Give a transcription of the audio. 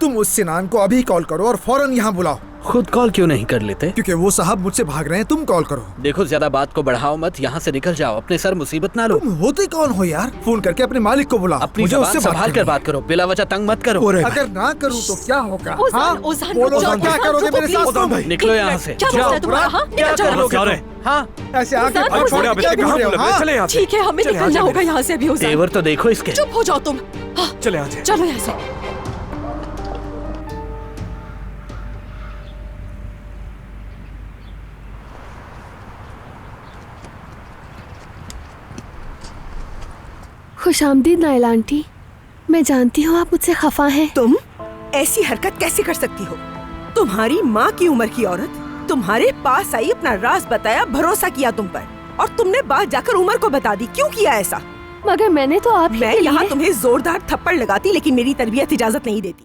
तुम उस सिनान को अभी कॉल करो और फौरन यहाँ बुलाओ। खुद कॉल क्यों नहीं कर लेते? क्योंकि वो साहब मुझसे भाग रहे हैं, तुम कॉल करो। देखो ज्यादा बात को बढ़ाओ मत, यहाँ से निकल जाओ, अपने सर मुसीबत ना लो। तुम होते कौन हो यार? फोन करके अपने मालिक को बुलाओ। अपनी मुझे ज़बान उससे संभाल कर बात करो, बिला वजह तंग मत करो। अगर ना करूँ तो क्या होगा? ओज़ान, बोलो ओज़ान, क्या करोगे मेरे साथ? तुम निकलो यहाँ से। क्या मसला है तुम्हारा? हाँ, निकल जाओ। हाँ ऐसे आके ओज़ान, छोड़े अब इससे कहाँ बोले? हाँ? चले यहाँ से। ठीक है, हमें निकलना होगा यहाँ से अभी। ओज़ान, तेवर तो देखो इसके। चुप हो जाओ तुम। हाँ, चले यहाँ से। चलो यहाँ से। खुशामदीद नायला आंटी, मैं जानती हूँ आप मुझसे खफा हैं। तुम ऐसी हरकत कैसे कर सकती हो? तुम्हारी माँ की उम्र की औरत तुम्हारे पास आई, अपना राज बताया, भरोसा किया तुम पर, और तुमने बात जाकर उमर को बता दी। क्यों किया ऐसा? मगर मैंने तो आप ही मैं के लिए- यहाँ तुम्हें जोरदार थप्पड़ लगाती, लेकिन मेरी तरबियत इजाजत नहीं देती।